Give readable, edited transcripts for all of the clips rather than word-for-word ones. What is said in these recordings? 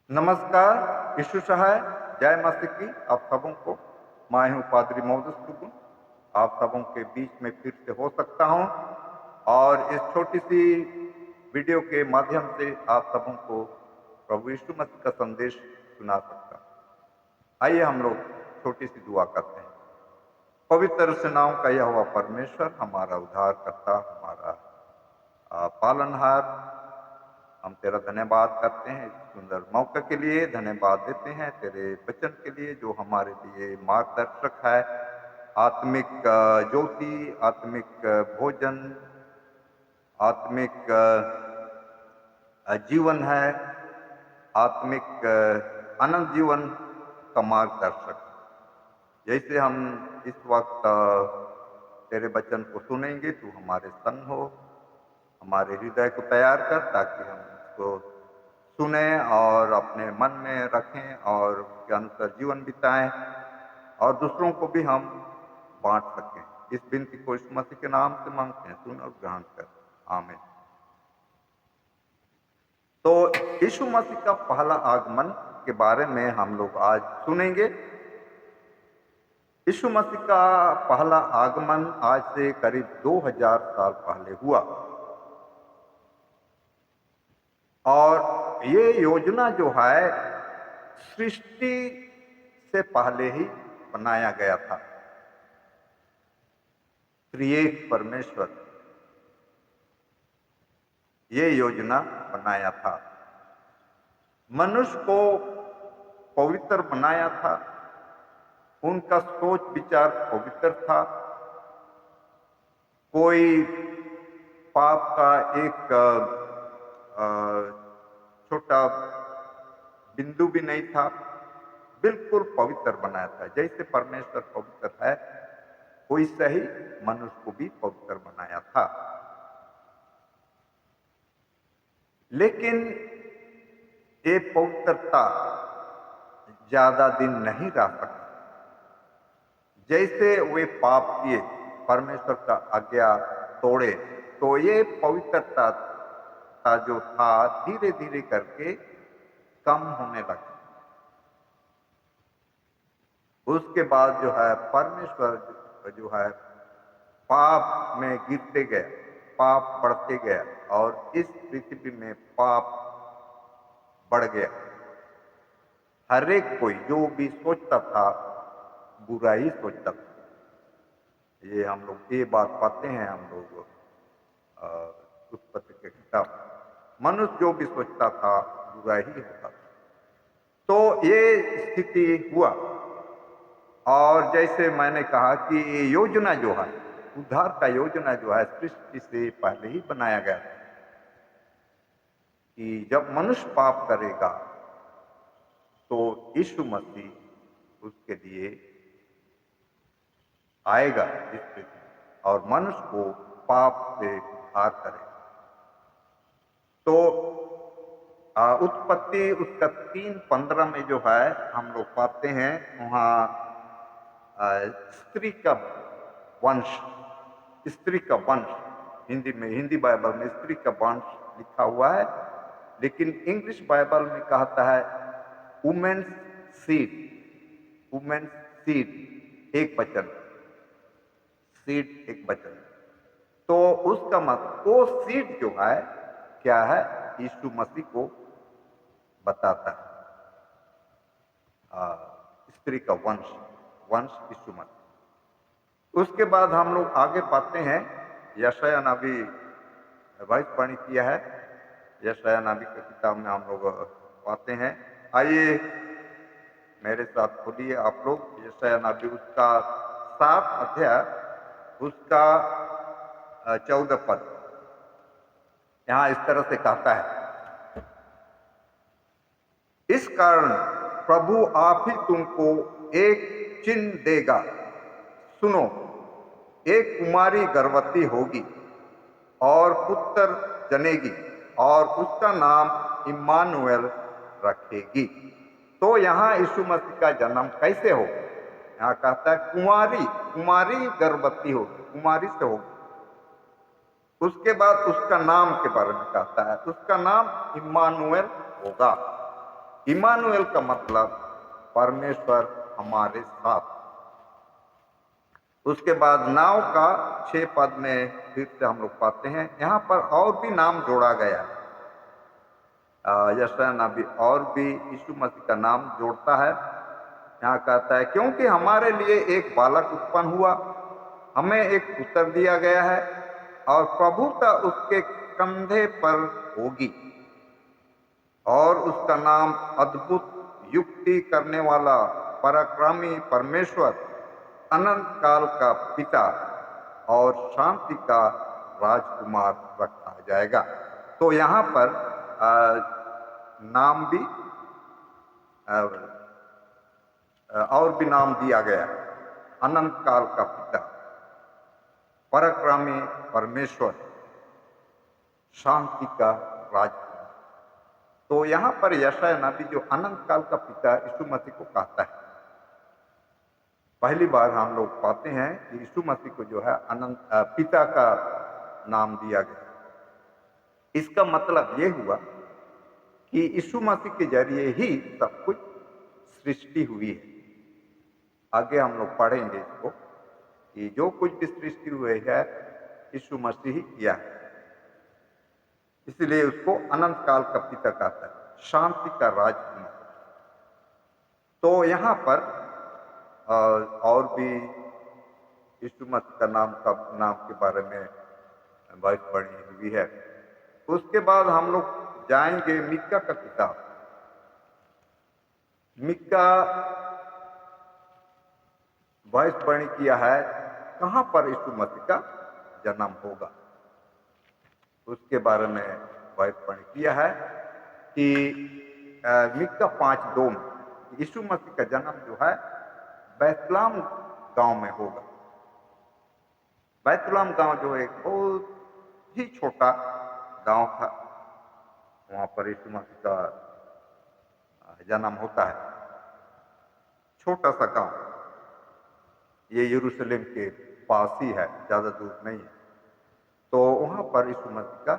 नमस्कार, यीशु सहाय, जय मसीह की आप सबों को। मैं हूँ पादरी मोदिस दुगुन, आप सबों के बीच में फिर से हो सकता हूँ और इस छोटी सी वीडियो के माध्यम से आप सबों को प्रभु यीशु मसीह का संदेश सुना सकता हूँ। आइए हम लोग छोटी सी दुआ करते हैं। पवित्र सेनाओं का यहोवा परमेश्वर, हमारा उद्धारकर्ता, हमारा पालनहार, हम तेरा धन्यवाद करते हैं इस सुंदर मौके के लिए, धन्यवाद देते हैं तेरे वचन के लिए जो हमारे लिए मार्गदर्शक है, आत्मिक ज्योति, आत्मिक भोजन, आत्मिक जीवन है, आत्मिक अनंत जीवन का मार्गदर्शक। जैसे हम इस वक्त तेरे वचन को सुनेंगे, तू हमारे संग हो, हमारे हृदय को तैयार कर ताकि हम इसको सुने और अपने मन में रखें और उसके अनुसार जीवन बिताएं और दूसरों को भी हम बांट सकें। इस विनती को यीशु मसीह के नाम से मांगते हैं, सुन और ग्रहण कर, आमीन। तो यीशु मसीह का पहला आगमन के बारे में हम लोग आज सुनेंगे। यीशु मसीह का पहला आगमन आज से करीब 2000 साल पहले हुआ और ये योजना जो है सृष्टि से पहले ही बनाया गया था। त्रिएक परमेश्वर ये योजना बनाया था, मनुष्य को पवित्र बनाया था, उनका सोच विचार पवित्र था, कोई पाप का एक छोटा बिंदु भी नहीं था, बिल्कुल पवित्र बनाया था। जैसे परमेश्वर पवित्र है वैसे ही मनुष्य को भी पवित्र बनाया था। लेकिन ये पवित्रता ज्यादा दिन नहीं रह सकती। जैसे वे पाप किए, परमेश्वर का आज्ञा तोड़े, तो ये पवित्रता जो था धीरे धीरे करके कम होने लगा। उसके बाद जो है परमेश्वर जो है पाप में गिरते गए, पाप बढ़ते गए और इस पृथ्वी में पाप बढ़ गया। हर एक कोई जो भी सोचता था बुरा ही सोचता था। ये हम लोग ये बात पाते हैं, हम लोग उत्पत्ति के किताब, मनुष्य जो भी सोचता था बुरा ही होता था। तो ये स्थिति हुआ और जैसे मैंने कहा कि ये योजना जो है, उद्धार का योजना जो है सृष्टि से पहले ही बनाया गया था कि जब मनुष्य पाप करेगा तो यीशु मसीह उसके लिए आएगा इस पृथ्वी और मनुष्य को पाप से उद्धार करेगा। तो उत्पत्ति उसका 3:15 में जो है हम लोग पाते हैं, वहाँ स्त्री का वंश, स्त्री का वंश, हिंदी में, हिंदी बाइबल में स्त्री का वंश लिखा हुआ है, लेकिन इंग्लिश बाइबल में कहता है वुमेन्स सीड, वुमेन्स सीड एक वचन, सीड एक वचन। तो उसका मतलब वो सीड जो है क्या है, यीशु मसीह को बताता है। स्त्री का वंश, वंश यीशु मसीह। उसके बाद हम लोग आगे पाते हैं, यशायाह नबी भविष्यवाणी किया है, यशायाह नबी की किताब में हम लोग पाते हैं। आइए मेरे साथ खोलिए आप लोग यशायाह नबी, उसका 7 अध्याय, उसका 14 पद। यहां इस तरह से कहता है, इस कारण प्रभु आप ही तुमको एक चिन्ह देगा, सुनो, एक कुमारी गर्भवती होगी और पुत्र जनेगी और उसका नाम इम्मानुएल रखेगी। तो यहाँ यीशु मसीह का जन्म कैसे हो? यहाँ कहता है कुमारी, कुमारी गर्भवती होगी, कुमारी से होगी। उसके बाद उसका नाम के बारे में कहता है, उसका नाम इम्मानुएल होगा। इमानुएल का मतलब परमेश्वर हमारे साथ। उसके बाद नाव का 6 पद में फिर से हम लोग पाते हैं, यहाँ पर और भी नाम जोड़ा गया है। यशायाह नबी और भी यीशु मसीह का नाम जोड़ता है। यहाँ कहता है, क्योंकि हमारे लिए एक बालक उत्पन्न हुआ, हमें एक पुत्र दिया गया है और प्रभुता उसके कंधे पर होगी, और उसका नाम अद्भुत, युक्ति करने वाला, पराक्रमी परमेश्वर, अनंत काल का पिता और शांति का राजकुमार रखा जाएगा। तो यहाँ पर नाम भी और भी नाम दिया गया है। अनंत काल का पिता, पराक्रमी परमेश्वर, शांति का राजकुमार। तो यहाँ पर यशायाह नबी जो अनंत काल का पिता यीशु मसीह को कहता है, पहली बार हम लोग पाते हैं कि यीशु मसीह को जो है अनंत पिता का नाम दिया गया। इसका मतलब ये हुआ कि यीशु मसीह के जरिए ही सब कुछ सृष्टि हुई है। आगे हम लोग पढ़ेंगे इसको कि जो कुछ भी सृष्टि हुई है यीशु मसीह ही किया है, इसलिए उसको अनंत काल का पिता कहता है, शांति का राजकुमार। तो यहाँ पर और भी यीशु मसीह का नाम के बारे में बात पढ़ी हुई है। उसके बाद हम लोग जाएंगे मिक्का का किताब। मिक्का भविष्यवाणी किया है कहाँ पर यीशु मसीह का जन्म होगा, उसके बारे में भविष्यवाणी किया है कि मिक्का 5:2 में यीशु मसीह का जन्म जो है बैतलहम गांव में होगा। बैतलहम गांव जो एक बहुत ही छोटा गांव था, वहां पर यीशु मसीह का जन्म होता है। छोटा सा गांव, ये यरूशलेम के पास ही है, ज्यादा दूर नहीं है। तो वहां पर यीशु मसीह का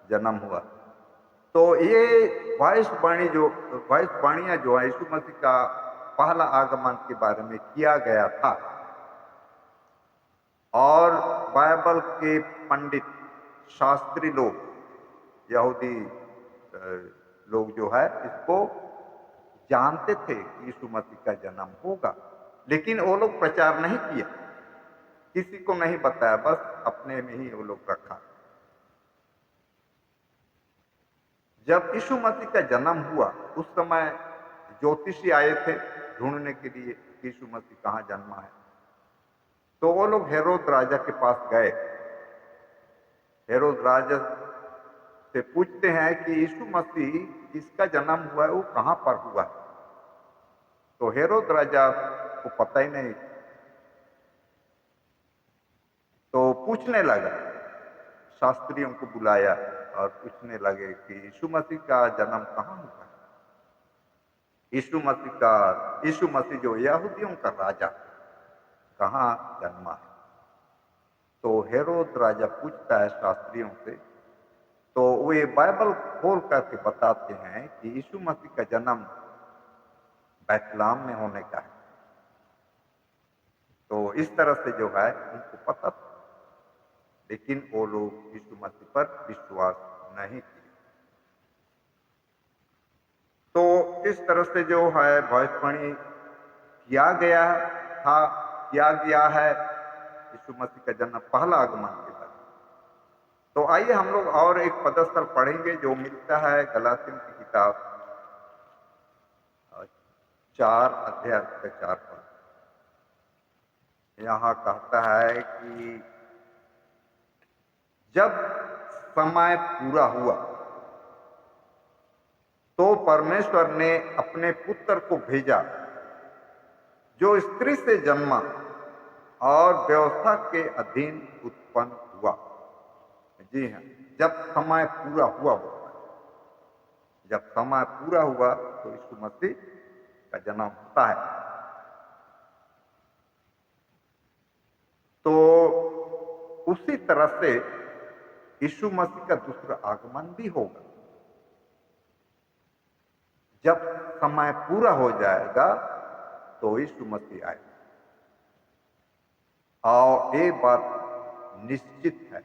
जन्म हुआ। तो ये भविष्यवाणियां जो है यीशु मसीह का पहला आगमन के बारे में किया गया था, और बाइबल के पंडित, शास्त्री लोग, यहूदी लोग जो है इसको जानते थे कि यीशु मसीह का जन्म होगा, लेकिन वो लोग प्रचार नहीं किया, किसी को नहीं बताया, बस अपने में ही वो लोग रखा। जब यीशु मसीह का जन्म हुआ उस समय ज्योतिषी आए थे ढूंढने के लिए कि यीशु मसीह कहाँ जन्मा है। तो वो लोग हेरोद राजा के पास गए। हेरोद राजा से पूछते हैं कि यीशु मसीह जिसका जन्म हुआ है वो कहाँ पर हुआ है। तो हेरोद राजा को पता ही नहीं, तो पूछने लगा, शास्त्रियों को बुलाया और पूछने लगे कि यीशु मसीह का जन्म कहाँ हुआ है। यीशु मसीह जो यहूदियों का राजा कहाँ जन्मा है। तो हेरोद राजा पूछता है शास्त्रियों से, तो वे बाइबल खोल करके बताते हैं कि यीशु मसीह का जन्म बैतलहम में होने का है। तो इस तरह से जो है उनको पता था, लेकिन वो लोग यीशु मसीह पर विश्वास नहीं किए। तो इस तरह से जो है भविष्यवाणी किया गया है यीशु मसीह का जन्म, पहला आगमन के बाद। तो आइए हम लोग और एक पदस्थल पढ़ेंगे जो मिलता है गलातियों की किताब 4 अध्याय 4 पर। यहाँ कहता है कि जब समय पूरा हुआ तो परमेश्वर ने अपने पुत्र को भेजा जो स्त्री से जन्मा और व्यवस्था के अधीन उत्पन्न हुआ। जी हाँ, जब समय पूरा हुआ, जब समय पूरा हुआ तो यीशु मसीह का जन्म होता है। तो उसी तरह से यीशु मसीह का दूसरा आगमन भी होगा। जब समय पूरा हो जाएगा तो यीशु मसीह आएगा। और ये बात निश्चित है,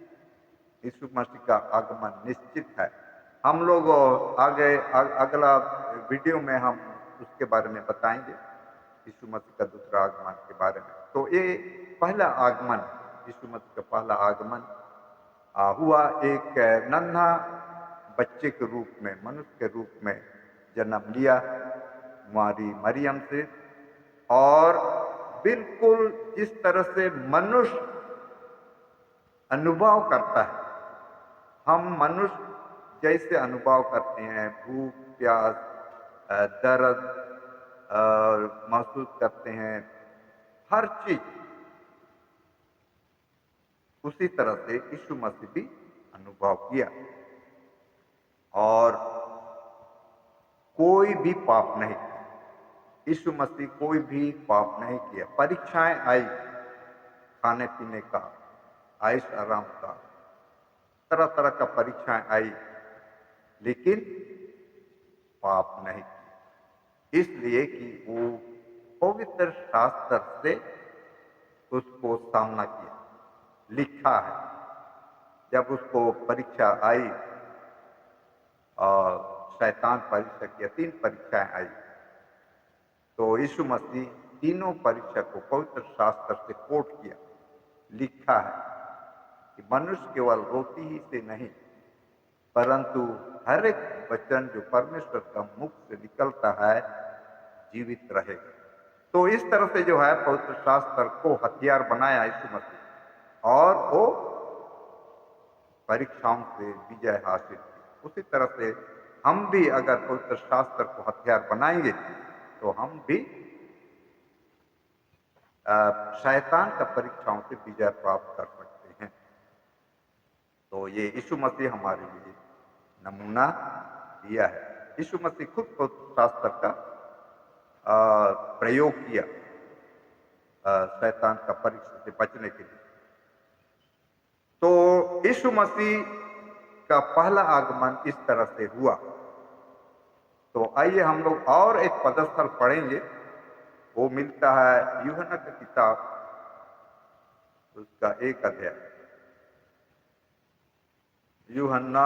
यीशु मसीह का आगमन निश्चित है। हम लोग आगे अगला वीडियो में हम उसके बारे में बताएंगे, यीशु मसीह का दूसरा आगमन के बारे में। तो ये पहला आगमन, यीशु मसीह का पहला आगमन हुआ एक नन्हा बच्चे के रूप में, मनुष्य के रूप में जन्म लिया कुमारी मरियम से। और बिल्कुल जिस तरह से मनुष्य अनुभव करता है, हम मनुष्य जैसे अनुभव करते हैं, भूख प्यास दर्द महसूस करते हैं, हर चीज, उसी तरह से यीशु मसीह भी अनुभव किया। और कोई भी पाप नहीं किया, यीशु मसीह कोई भी पाप नहीं किया। परीक्षाएं आई, खाने पीने का, आयुष आराम का, तरह तरह का परीक्षाएं आई, लेकिन पाप नहीं किया, इसलिए कि वो पवित्र शास्त्र से उसको सामना किया। लिखा है, जब उसको परीक्षा आई, शैतान परीक्षा किया, 3 परीक्षाएं आई, तो यीशु मसीह तीनों परीक्षा को पवित्र शास्त्र से कोट किया। लिखा है कि मनुष्य केवल रोटी ही से नहीं, परंतु हर एक वचन जो परमेश्वर का मुख से निकलता है जीवित रहेगा। तो इस तरह से जो है पवित्र शास्त्र को हथियार बनाया यीशु मसीह, और वो परीक्षाओं से विजय हासिल की। उसी तरह से हम भी अगर पवित्र शास्त्र को हथियार बनाएंगे तो हम भी शैतान का परीक्षाओं से विजय प्राप्त कर सकते हैं। तो ये यीशु मसीह हमारे लिए नमूना दिया है। यीशु मसीह खुद पवित्र शास्त्र का प्रयोग किया शैतान का परीक्षा से बचने के लिए। तो यीशु मसीह का पहला आगमन इस तरह से हुआ। तो आइए हम लोग और एक पदस्थल पढ़ेंगे, वो मिलता है यूहन्ना की किताब, उसका 1 अध्याय, यूहन्ना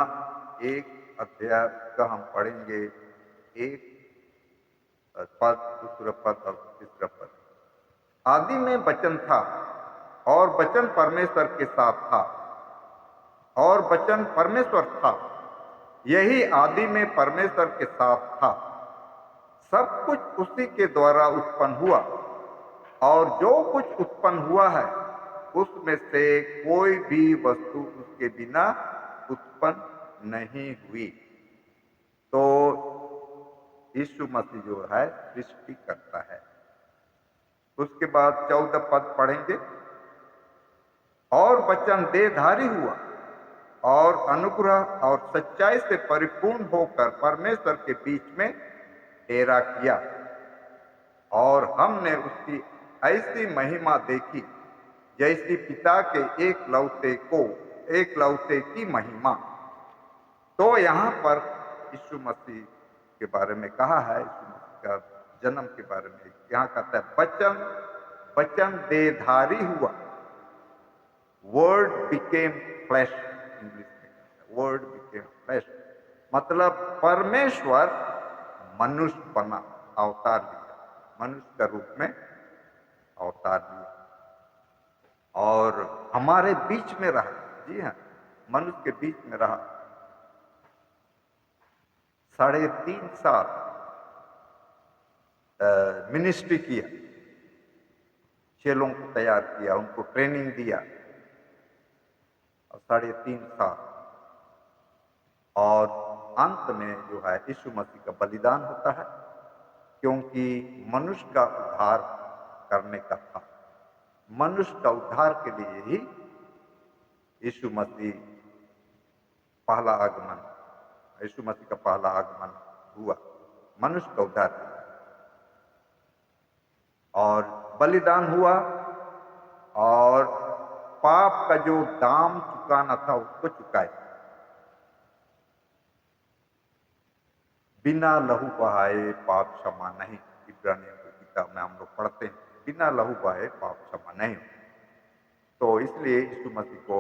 1 अध्याय का हम पढ़ेंगे 1 पद, दूसरा पद और तीसरा पद। आदि में वचन था और वचन परमेश्वर के साथ था और वचन परमेश्वर था, यही आदि में परमेश्वर के साथ था। सब कुछ उसी के द्वारा उत्पन्न हुआ और जो कुछ उत्पन्न हुआ है उसमें से कोई भी वस्तु उसके बिना उत्पन्न नहीं हुई। तो यीशु मसीह जो है सृष्टि करता है। उसके बाद 14 पद पढ़ेंगे। और वचन देहधारी हुआ और अनुग्रह और सच्चाई से परिपूर्ण होकर परमेश्वर के बीच में डेरा किया, और हमने उसकी ऐसी महिमा देखी जैसी पिता के एक लौते की महिमा। तो यहाँ पर यीशु मसीह के बारे में कहा है, यीशु मसीह का जन्म के बारे में यहाँ कहता है वचन देहधारी हुआ, वर्ड बिकेम फ्लैश, इंग्लिश में वर्ड बिकेम फ्लैश, मतलब परमेश्वर मनुष्य बना, अवतार लिया, मनुष्य का रूप में अवतार लिया और हमारे बीच में रहा। जी हाँ, मनुष्य के बीच में रहा। 3.5 साल मिनिस्ट्री किया, चेलों को तैयार किया, उनको ट्रेनिंग दिया, और 3.5 साल, और अंत में जो है यीशु मसीह का बलिदान होता है, क्योंकि मनुष्य का उद्धार करने का था। मनुष्य का उद्धार के लिए ही यीशु मसीह पहला आगमन, यीशु मसीह का पहला आगमन हुआ, मनुष्य का उद्धार के लिए, और बलिदान हुआ, और पाप का जो दाम चुकाना था उसको चुकाया। बिना लहू बहाए पाप क्षमा नहीं। इब्रानियों की किताब में हम लोग पढ़ते हैं, बिना लहू बहाए पाप क्षमा नहीं। तो इसलिए यीशु मसीह को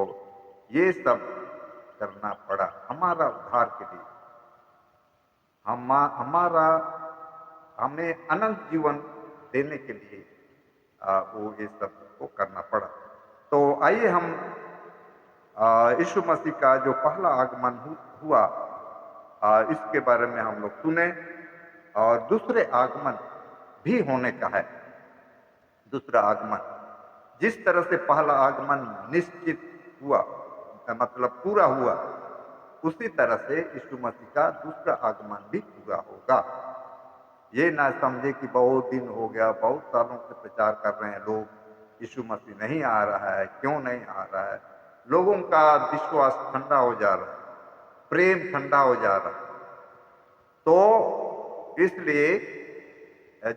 ये सब करना पड़ा हमारा उद्धार के लिए, हमारा हमें अनंत जीवन देने के लिए वो ये सब को करना पड़ा। तो आइए हम यीशु मसीह का जो पहला आगमन हुआ इसके बारे में हम लोग सुने, और दूसरे आगमन भी होने का है। दूसरा आगमन जिस तरह से पहला आगमन निश्चित हुआ, मतलब पूरा हुआ, उसी तरह से यीशु मसीह का दूसरा आगमन भी पूरा होगा। ये ना समझे कि बहुत दिन हो गया, बहुत सालों से प्रचार कर रहे हैं लोग, यीशु मसीह नहीं आ रहा है, क्यों नहीं आ रहा है। लोगों का विश्वास ठंडा हो जा रहा है, प्रेम ठंडा हो जा रहा है। तो इसलिए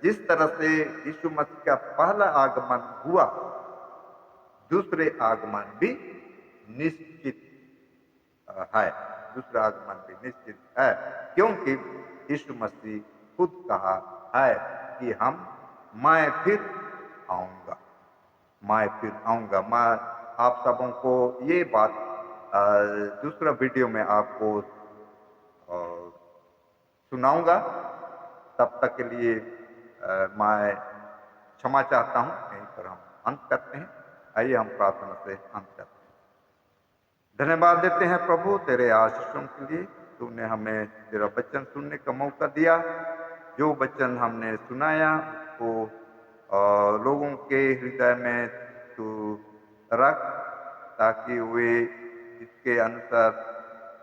जिस तरह से यीशु मसीह का पहला आगमन हुआ, दूसरे आगमन भी निश्चित है। दूसरा आगमन भी निश्चित है, क्योंकि यीशु मसीह खुद कहा है कि मैं फिर आऊंगा, मैं फिर आऊंगा। मैं आप सबों को ये बात दूसरा वीडियो में आपको सुनाऊंगा। तब तक के लिए मैं क्षमा चाहता हूँ। यहीं पर हम अंत करते हैं। आइए हम प्रार्थना से अंत करते हैं। धन्यवाद देते हैं प्रभु तेरे आशीषों के लिए। तूने हमें तेरा वचन सुनने का मौका दिया। जो वचन हमने सुनाया वो लोगों के हृदय में तू रख, ताकि वे इसके अनुसार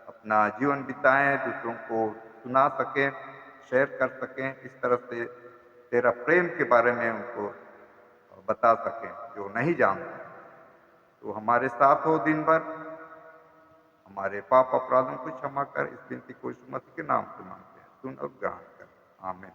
अपना जीवन बिताएं, दूसरों को सुना सकें, शेयर कर सकें, इस तरह से तेरा प्रेम के बारे में उनको बता सकें जो नहीं जानते। तो हमारे साथ हो दिन भर, हमारे पाप अपराधों को क्षमा कर। इस विनती को यीशु मसीह के नाम से मांगते हैं, सुन और ग्रहण कर। आमीन।